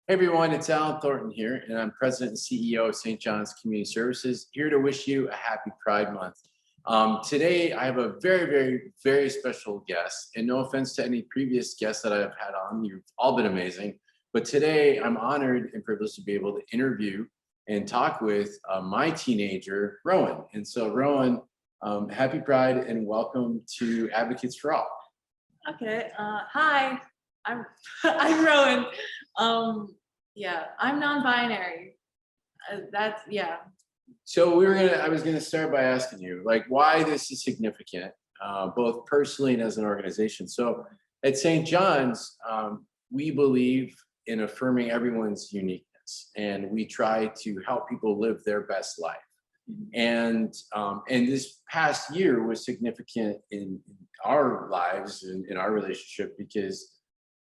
Hey everyone, it's Alan Thornton here, and I'm President and CEO of St. John's Community Services, here to wish you a happy Pride Month. Today, I have a very special guest, and no offense to any previous guests that I've had on, you've all been amazing. But today, I'm honored and privileged to be able to interview and talk with my teenager, Rowen. And so, Rowen, happy Pride and welcome to Advocates for All. Okay. Hi, I'm I'm Rowen. Yeah, I'm non-binary. Yeah. So I was gonna start by asking you, like, why this is significant, both personally and as an organization. So at St. John's, we believe in affirming everyone's uniqueness, and we try to help people live their best life. And this past year was significant in our lives and in our relationship because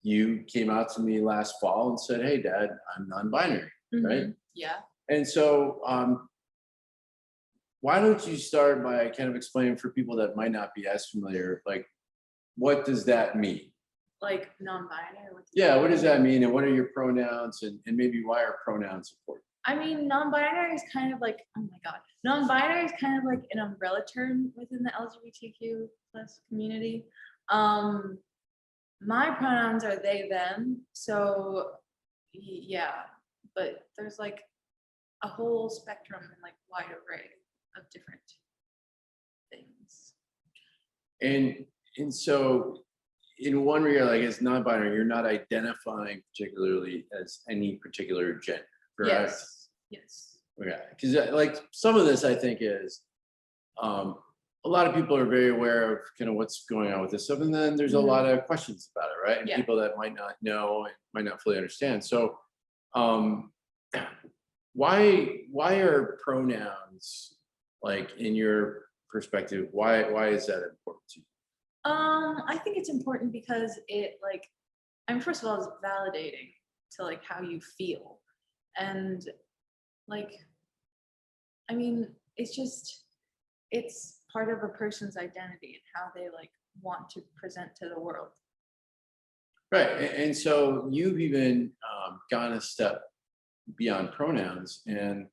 you came out to me last fall and said, "Hey, Dad, I'm non-binary," right? Yeah. And so, why don't you start by kind of explaining for people that might not be as familiar, like, what does that mean? Like non-binary. What does that mean, and what are your pronouns, and maybe why are pronouns important? I mean, non-binary is kind of like, oh my God, non-binary is kind of like an umbrella term within the LGBTQ plus community. My pronouns are they, them. So yeah, but there's like a whole spectrum and like wide array of different things. And so, in one regard, like, as non-binary, you're not identifying particularly as any particular gender, correct? Yes. Okay, because like some of this, I think, is a lot of people are very aware of kind of what's going on with this stuff, and then there's a lot of questions about it, right? And people that might not know and might not fully understand. So, why are pronouns, like, in your perspective? Why is that important to you? I think it's important because it, like, I mean, first of all, it's validating to like how you feel, and like, I mean, it's part of a person's identity and how they like want to present to the world. Right, and so you've even gone a step beyond pronouns and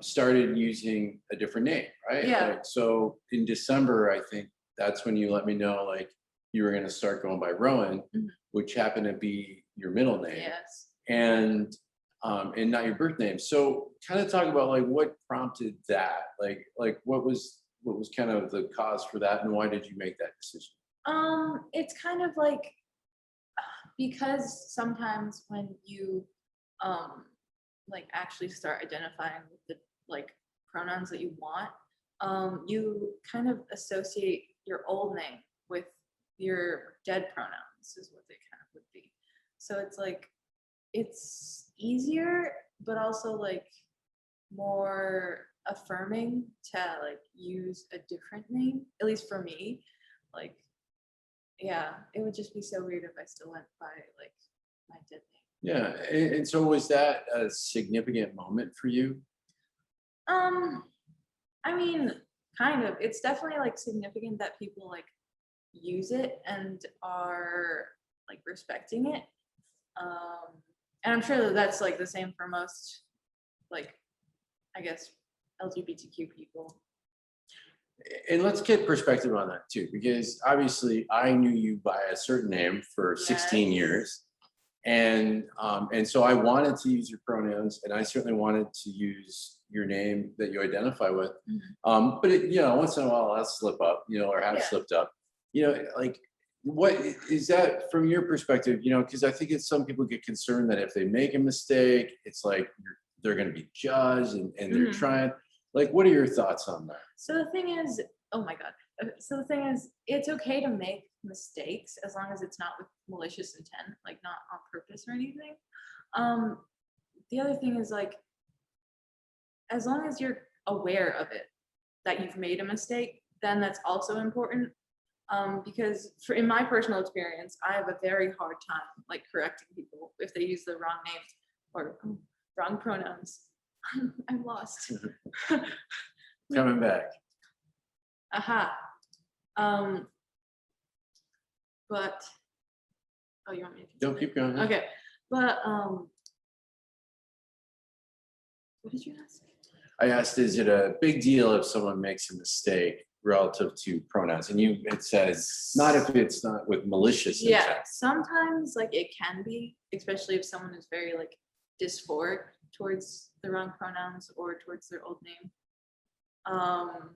started using a different name, right? Yeah. Like, so in December, I think that's when you let me know, like, you were going to start going by Rowen, which happened to be your middle name. Yes. And not your birth name. So kind of talk about, like, what prompted that, like what was kind of the cause for that, and why did you make that decision? It's kind of like, because sometimes when you like actually start identifying with the like pronouns that you want, you kind of associate your old name with your dead pronouns is what they kind of would be. So it's like, it's easier, but also like more affirming to like use a different name, at least for me. Like, yeah, it would just be so weird if I still went by like my dead name. Yeah, and so was that a significant moment for you? I mean, kind of. It's definitely like significant that people like use it and are like respecting it. And I'm sure that that's like the same for most, like, I guess, LGBTQ people. And let's get perspective on that too, because obviously I knew you by a certain name for 16 years. And so I wanted to use your pronouns, and I certainly wanted to use your name that you identify with. But once in a while I'll slip up, or have slipped up. Like, what is that from your perspective? Because I think some people get concerned that if they make a mistake, it's like they're going to be judged, and they're trying. Like, what are your thoughts on that? So the thing is, oh my God. So the thing is, it's okay to make mistakes as long as it's not with malicious intent, like not on purpose or anything. The other thing is, like, as long as you're aware of it, that you've made a mistake, then that's also important. Because in my personal experience, I have a very hard time like correcting people if they use the wrong name or wrong pronouns. I'm lost. Coming back. Aha. But oh, you want me to Don't keep going. Okay, but What did you ask? I asked, is it a big deal if someone makes a mistake relative to pronouns? And it says, not if it's not with malicious Yeah, intent. sometimes like it can be, especially if someone is very like dysphoric towards the wrong pronouns or towards their old name.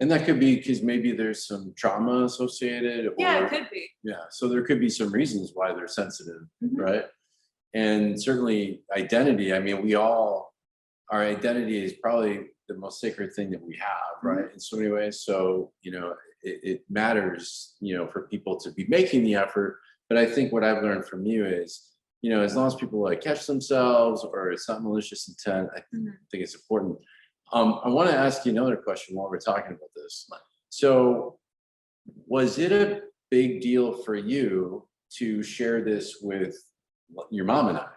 And that could be because maybe there's some trauma associated. Yeah, or it could be. Yeah, so there could be some reasons why they're sensitive, Mhm. right? And certainly identity, I mean, our identity is probably the most sacred thing that we have, right? In so many ways. So, it matters, for people to be making the effort. But I think what I've learned from you is, as long as people like catch themselves or it's not malicious intent, I think it's important. I want to ask you another question while we're talking about this. So, was it a big deal for you to share this with your mom and I?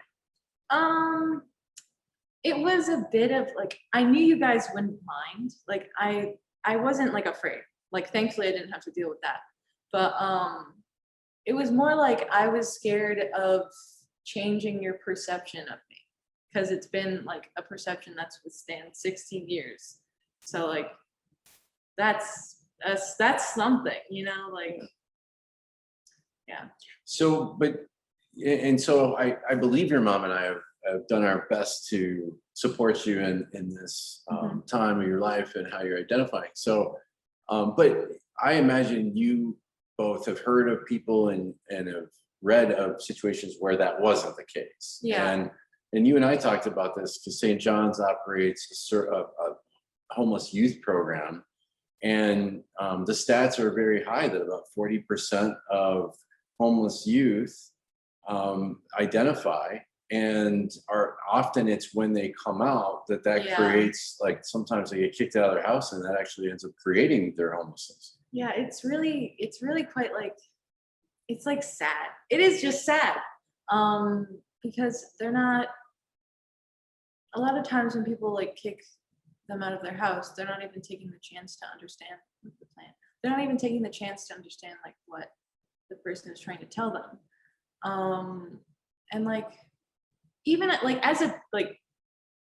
It was a bit of like, I knew you guys wouldn't mind. Like I wasn't like afraid. Like thankfully I didn't have to deal with that. But it was more like I was scared of changing your perception of me. Because it's been like a perception that's withstand 16 years. So like that's something, like yeah. So, so I believe your mom and I have done our best to support you in this time of your life and how you're identifying. So, but I imagine you both have heard of people and have read of situations where that wasn't the case. Yeah. And you and I talked about this because St. John's operates a homeless youth program. And the stats are very high that about 40% of homeless youth identify, and are often it's when they come out that Yeah. creates, like, sometimes they get kicked out of their house and that actually ends up creating their homelessness. Yeah, it's really quite like, it's like sad. It is just sad. Because they're not, a lot of times when people like kick them out of their house, they're not even taking the chance to understand the plan. They're not even taking the chance to understand like what the person is trying to tell them. And like, even like as a like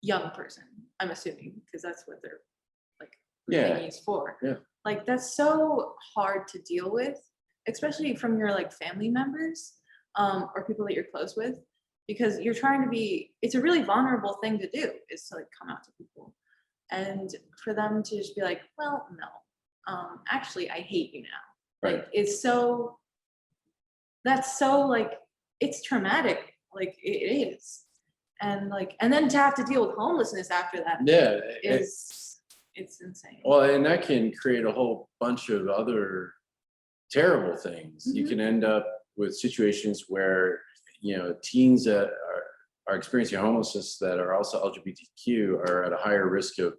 young person, I'm assuming, because that's what they're like used for. Yeah. Like that's so hard to deal with, especially from your like family members, or people that you're close with, because you're trying to be, it's a really vulnerable thing to do, is to like come out to people. And for them to just be like, well, no, actually I hate you now. Right. Like it's so, that's so like, it's traumatic. Like it is. And like, and then to have to deal with homelessness after that it's insane. Well, and that can create a whole bunch of other terrible things. You can end up with situations where, teens that are experiencing homelessness that are also LGBTQ are at a higher risk of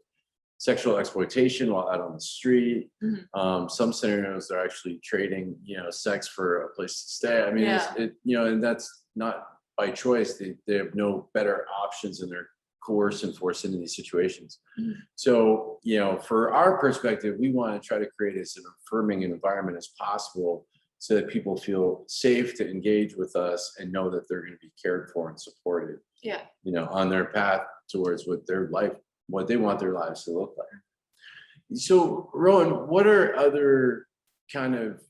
sexual exploitation while out on the street. Some scenarios they're actually trading, sex for a place to stay. I mean, and that's not by choice. They have no better options, and they're coerced and forced into these situations. So, for our perspective, we want to try to create as an affirming environment as possible so that people feel safe to engage with us and know that they're going to be cared for and supported, on their path towards what they want their lives to look like. So, Rowen, what are other kind of,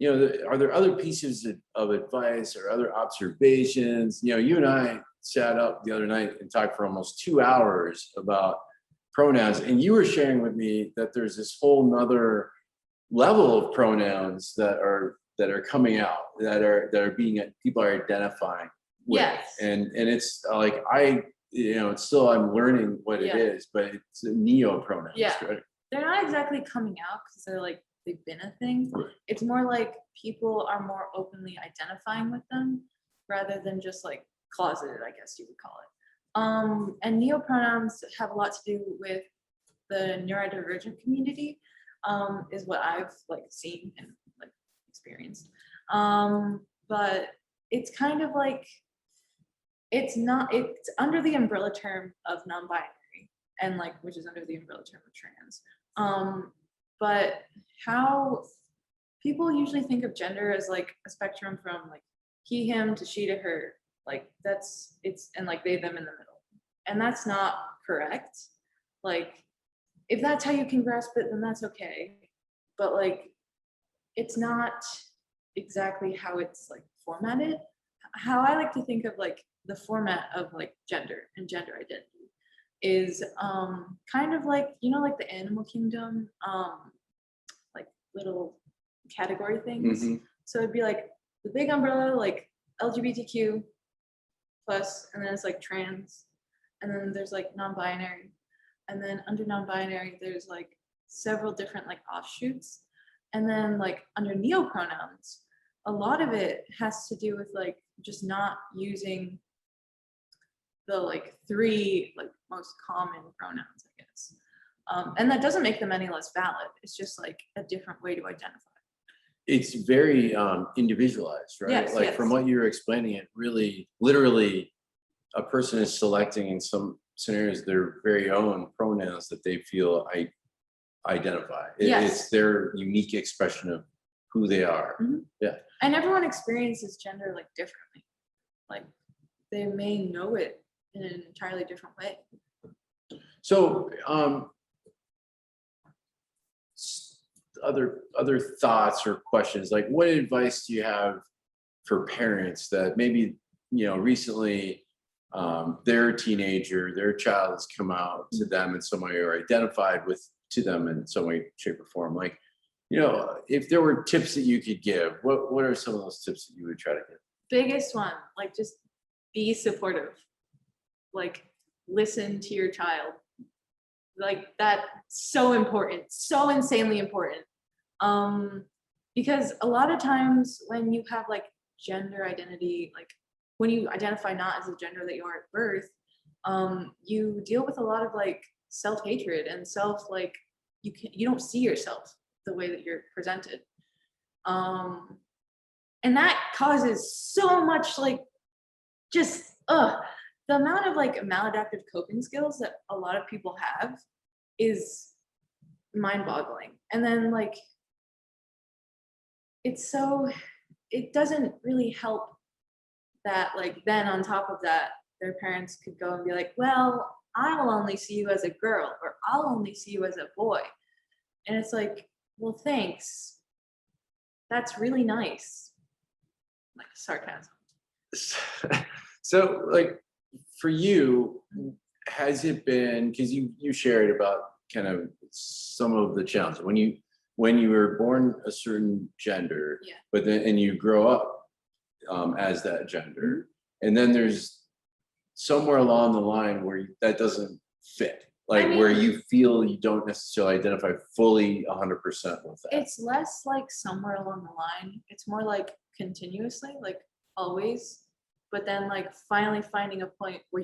are there other pieces of advice or other observations? You and I sat up the other night and talked for almost 2 hours about pronouns, and you were sharing with me that there's this whole nother level of pronouns that are coming out, that are being, people are identifying with. Yes. And it's like, it's still, I'm learning what it is, but it's a neo pronoun. Yeah. Right? They're not exactly coming out because they're like, they've been a thing. Right. It's more like people are more openly identifying with them rather than just like closeted, I guess you would call it. And neopronouns have a lot to do with the neurodivergent community, is what I've like seen and like experienced. But it's kind of like, it's under the umbrella term of non-binary, and like, which is under the umbrella term of trans. But how people usually think of gender as like a spectrum from like he, him to she to her, like and like they, them in the middle. And that's not correct. Like, if that's how you can grasp it, then that's okay. But like, it's not exactly how it's like formatted. How I like to think of like the format of like gender and gender identity is kind of like, you know, like the animal kingdom, like little category things. Mhm. So it'd be like the big umbrella, like LGBTQ plus, and then it's like trans, and then there's like non-binary, and then under non-binary there's like several different like offshoots, and then like under neopronouns, a lot of it has to do with like just not using the like three like most common pronouns, I guess. And that doesn't make them any less valid. It's just like a different way to identify. It's very individualized, right? Yes, Like from yes. what you're explaining, it really, literally, a person is selecting in some scenarios their very own pronouns that they feel identify. Yes. It's their unique expression of who they are. Mhm. Yeah. And everyone experiences gender like differently. Like they may know it in an entirely different way. So, other thoughts or questions, like what advice do you have for parents that maybe, recently their teenager, their child has come out to them in some way or identified with to them in some way, shape, or form? Like, if there were tips that you could give, what are some of those tips that you would try to give? Biggest one, like just be supportive. Like listen to your child. Like that's so important, so insanely important. Because a lot of times when you have like gender identity, like when you identify not as a gender that you are at birth, you deal with a lot of like self-hatred and like you don't see yourself the way that you're presented. And that causes so much like just the amount of like maladaptive coping skills that a lot of people have is mind-boggling. And then like it doesn't really help that like then on top of that their parents could go and be like, well, I'll only see you as a girl or I'll only see you as a boy. And it's like, well, thanks, that's really nice. Like sarcasm. So, like, for you, has it been, because you shared about kind of some of the challenges when you were born a certain gender, Yeah. but then and you grow up as that gender, and then there's somewhere along the line where that doesn't fit, like where mean, you feel you don't necessarily identify fully 100% with that. it's less like somewhere along the line. It's more like continuously, like always. But then like finally finding a point where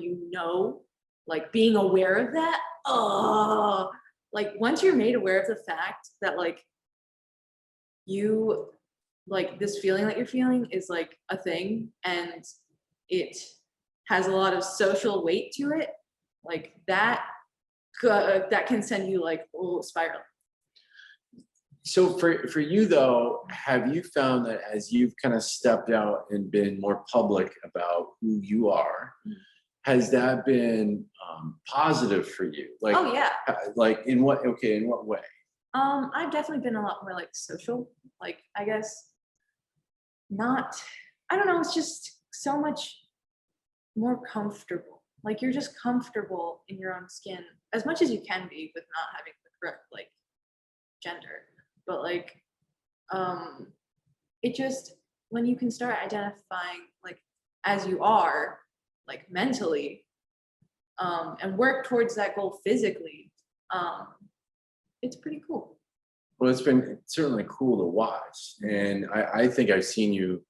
like being aware of that. Oh, like once you're made aware of the fact that like you like this feeling that you're feeling is like a thing and it has a lot of social weight to it, like that can send you like spiral. So for you though, have you found that as you've kind of stepped out and been more public about who you are, has that been positive for you? Like, Oh yeah. Like in what way? I've definitely been a lot more like social, like I guess not, I don't know, it's just so much more comfortable. Like you're just comfortable in your own skin as much as you can be with not having the correct like gender. But like it just, when you can start identifying like as you are, like mentally, and work towards that goal physically, it's pretty cool. Well, it's been certainly cool to watch, and I think I've seen you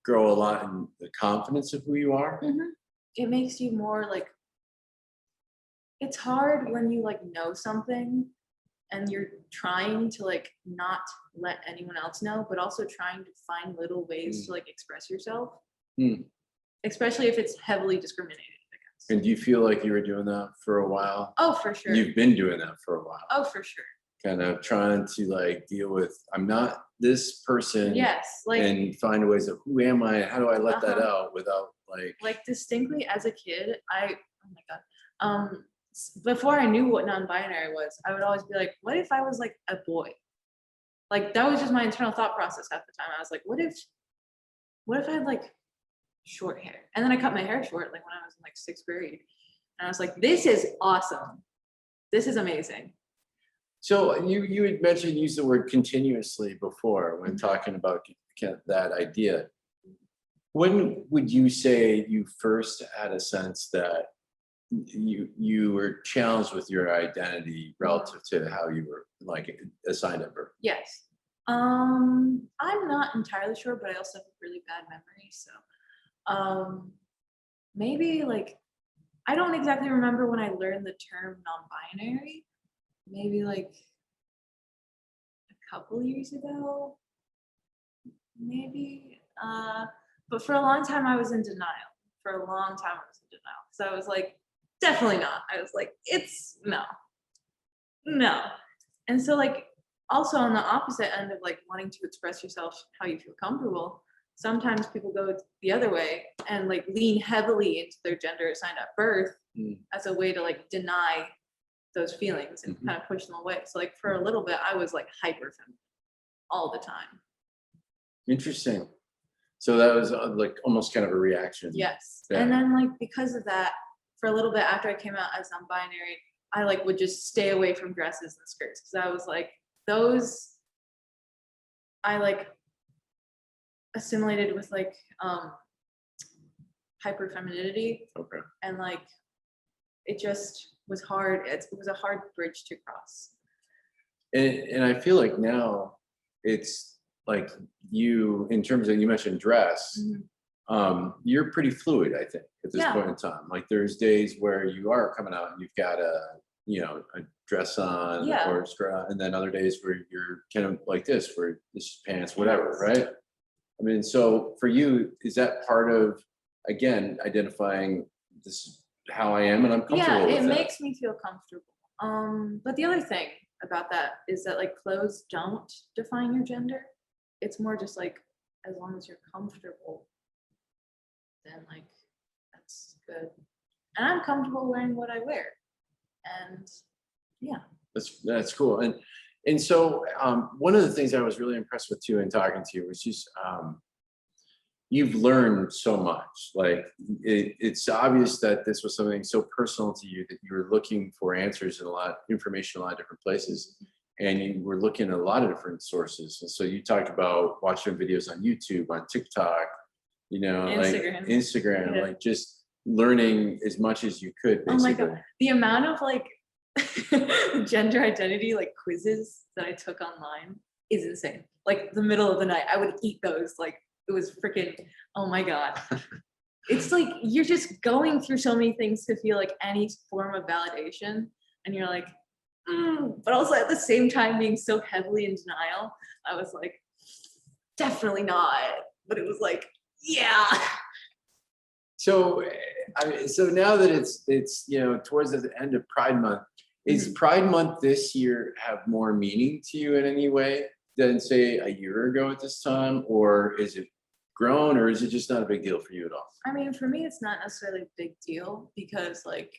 grow a lot in the confidence of who you are. Mm-hmm. It makes you more like, it's hard when you like know something and you're trying to like not let anyone else know, but also trying to find little ways to like express yourself, especially if it's heavily discriminated against. And do you feel like you were doing that for a while? Oh, for sure. You've been doing that for a while. Oh, for sure. Kind of trying to like deal with, I'm not this person. Yes, like, and find ways of who am I? How do I let that out without like distinctly as a kid, oh my God. before I knew what non-binary was, I would always be like, what if I was like a boy? Like that was just my internal thought process at the time. I was like, what if I had like short hair? And then I cut my hair short like when I was in like 6th grade. And I was like, this is awesome. This is amazing. So you had mentioned, use the word continuously before when talking about that idea. When would you say you first had a sense that you were challenged with your identity relative to how you were like assigned at birth? Yes. I'm not entirely sure, but I also have a really bad memory. So maybe like I don't exactly remember when I learned the term non-binary. Maybe like a couple years ago, maybe. But for a long time I was in denial. For a long time I was in denial. So I was like, definitely not. I was like, it's no. And so like also on the opposite end of like wanting to express yourself how you feel comfortable, sometimes people go the other way and like lean heavily into their gender assigned at birth as a way to like deny those feelings and kind of push them away. So like for a little bit I was like hyper feminine all the time. Interesting. So that was like almost kind of a reaction. Yes. Yeah. And then like because of that, for a little bit after I came out as non-binary, I like would just stay away from dresses and skirts because I was like, those I like assimilated with like hyper femininity. Okay. And like it just was hard. It was a hard bridge to cross. And I feel like now it's like you, in terms of, you mentioned dress, you're pretty fluid, I think, at this point in time. Like there's days where you are coming out and you've got a dress on or a skirt, and then other days where you're kind of like this, where this is pants, whatever, right? I mean, so for you, is that part of, again, identifying this is how I am and I'm comfortable with it that? makes me feel comfortable. But the other thing about that is that like clothes don't define your gender. It's more just like as long as you're comfortable, then like that's good. And I'm comfortable wearing what I wear. And yeah. That's cool. And so one of the things I was really impressed with too in talking to you was just you've learned so much. Like it's obvious that this was something so personal to you that you were looking for answers in information in a lot of different places. And you were looking at a lot of different sources. And so you talked about watching videos on YouTube, on TikTok, Instagram. like Instagram, like just learning as much as you could, basically. Oh my God. The amount of like gender identity like quizzes that I took online is insane. Like the middle of the night, I would eat those. Like it was freaking, oh my God. It's like you're just going through so many things to feel like any form of validation. And you're like, but also at the same time being so heavily in denial. I was like, definitely not. But it was like, yeah. So, so now that it's towards the end of Pride Month, is Pride Month this year have more meaning to you in any way than say a year ago at this time, or is it grown, or is it just not a big deal for you at all? I mean, for me, it's not necessarily a big deal because like,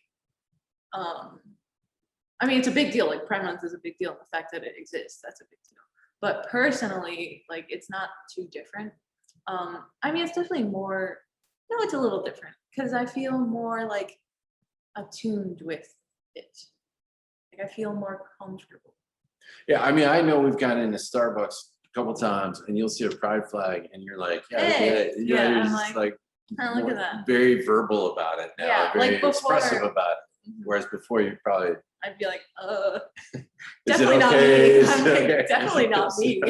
I mean, it's a big deal. Like Pride Month is a big deal. And the fact that it exists, that's a big deal. But personally, like it's not too different. I mean, it's definitely more, no, it's a little different because I feel more like attuned with it. Like I feel more comfortable. Yeah, I mean, I know we've gone into Starbucks a couple times and you'll see a pride flag and you're like, yeah, hey, you're I'm just like look at that. very verbal about it now, Yeah, very like before, expressive about it. Whereas before you probably, I'd be like, definitely not me. I'm like, okay? definitely not me.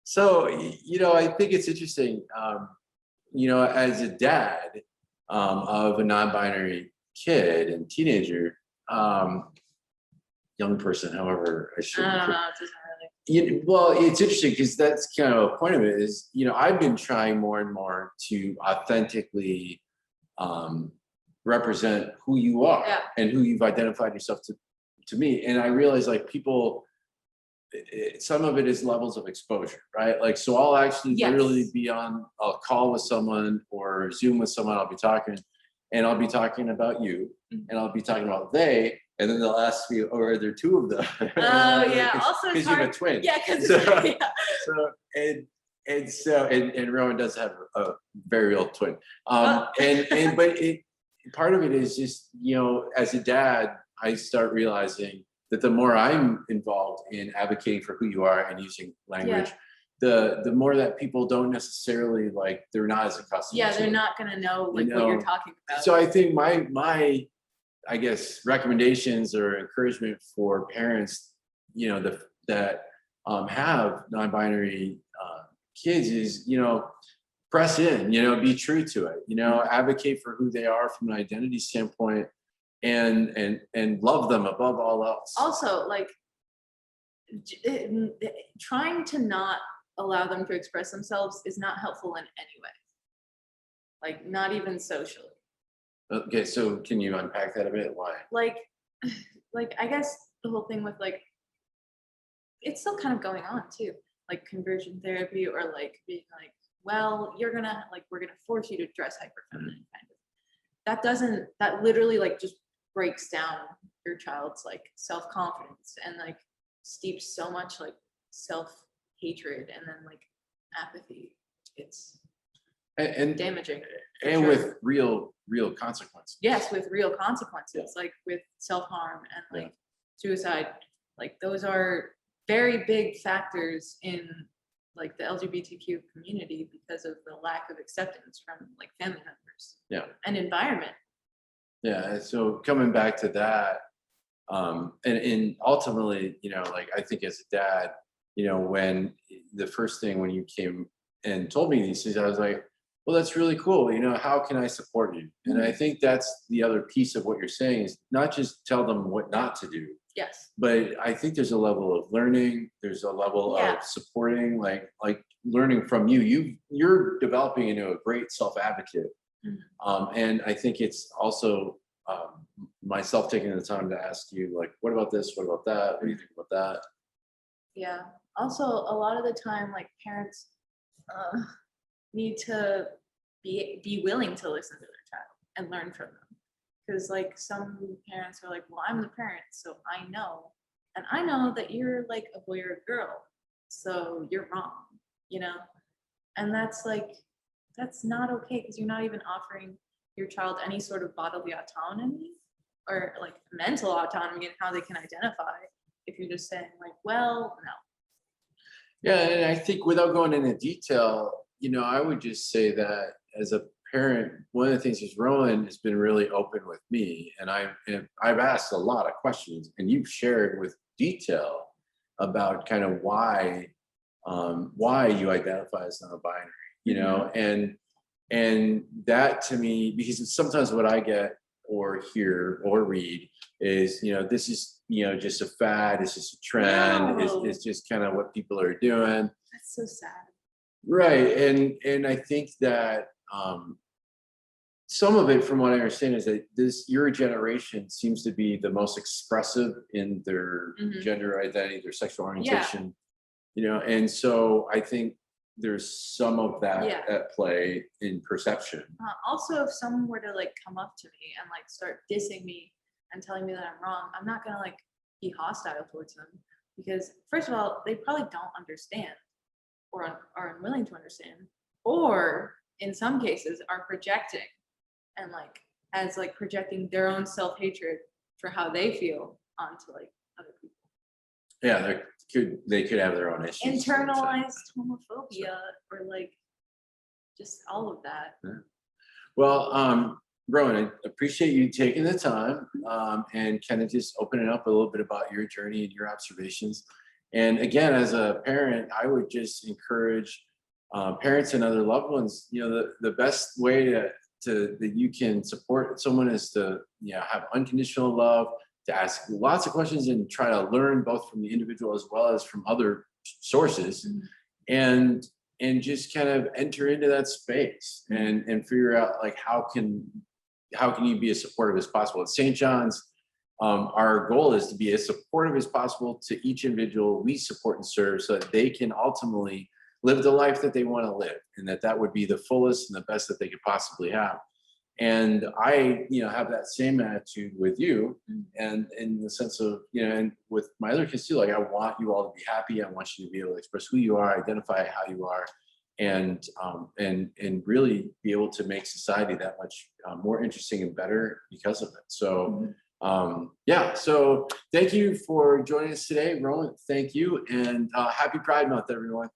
So, I think it's interesting, as a dad of a non-binary kid and teenager, young person, however I should. I don't know, it doesn't really. Well, it's interesting because that's kind of a point of it is, I've been trying more and more to authentically represent who you are and who you've identified yourself to me. And I realize like people, some of it is levels of exposure, right? Like, so I'll actually literally be on a call with someone or Zoom with someone, I'll be talking, and I'll be talking about you, Mhm. and I'll be talking about they, and then they'll ask me, "Oh, are there two of them?" Oh, yeah. Also, it's because you have a hard. twin. Yeah, because So, yeah. so and Rowan does have a very real twin. Oh. But part of it is just, as a dad, I start realizing that the more I'm involved in advocating for who you are and using language, the more that people don't necessarily they're not as accustomed. Yeah, to they're it. not gonna know You what you're know, talking about. So I think my I guess recommendations or encouragement for parents, that have non-binary kids is, press in, be true to it, advocate for who they are from an identity standpoint, and love them above all else. Also, trying to not allow them to express themselves is not helpful in any way. Not even socially. Okay, so can you unpack that a bit? Why? Like, I guess the whole thing with it's still kind of going on too, conversion therapy, or being well, we're gonna force you to dress hyper feminine, kind of. That literally just breaks down your child's self confidence, and steeps so much self hatred, and then apathy. It's And damaging. and sure. with real consequences. Yes, with real consequences, with self-harm and Yeah. suicide. Those are very big factors in the LGBTQ community, because of the lack of acceptance from family members. Yeah. And environment. Yeah. So coming back to that, and ultimately, I think as a dad, when the first thing when you came and told me these things, I was like, well, that's really cool. How can I support you? And I think that's the other piece of what you're saying, is not just tell them what not to do, Yes. but I think there's a level of learning. There's a level Yeah. of supporting, like learning from you. You're developing into a great self-advocate. Mhm. And I think it's also myself taking the time to ask you, what about this? What about that? What do you think about that? Yeah. Also, a lot of the time, parents uh, need to be willing to listen to their child and learn from them. Because some parents are well, I'm the parent, so I know, and I know that you're a boy or a girl, so you're wrong, and that's not okay, because you're not even offering your child any sort of bodily autonomy, or mental autonomy, and how they can identify, if you're just saying well, no. Yeah, and I think without going into detail, I would just say that as a parent, one of the things is Rowan has been really open with me, and I've asked a lot of questions, and you've shared with detail about kind of why you identify as non-binary, and that to me, because sometimes what I get or hear or read is, this is, just a fad, it's just a trend, No. it's just kind of what people are doing. That's so sad. Right. And I think that some of it, from what I understand, is that your generation seems to be the most expressive in their Mhm. gender identity, their sexual orientation, and so I think there's some of that Yeah. at play in perception. Also, if someone were to come up to me and start dissing me and telling me that I'm wrong, I'm not gonna be hostile towards them, because first of all, they probably don't understand, or are unwilling to understand, or in some cases are projecting, and as projecting their own self-hatred for how they feel onto other people. Yeah, they could have their own issues. Internalized homophobia, or just all of that. Yeah. Well, Rowan, I appreciate you taking the time and kind of just opening up a little bit about your journey and your observations. And again, as a parent, I would just encourage parents and other loved ones. The best way that you can support someone is to have unconditional love, to ask lots of questions and try to learn both from the individual as well as from other sources, Mhm. and just kind of enter into that space and figure out how can you be as supportive as possible. At St. John's, our goal is to be as supportive as possible to each individual we support and serve, so that they can ultimately live the life that they want to live, and that would be the fullest and the best that they could possibly have. And I, have that same attitude with you, Mm. and in the sense of, and with my other kids too, like I want you all to be happy. I want you to be able to express who you are, identify how you are, and really be able to make society that much more interesting and better because of it. So, yeah. So thank you for joining us today, Rowan. Thank you, and happy Pride Month, everyone.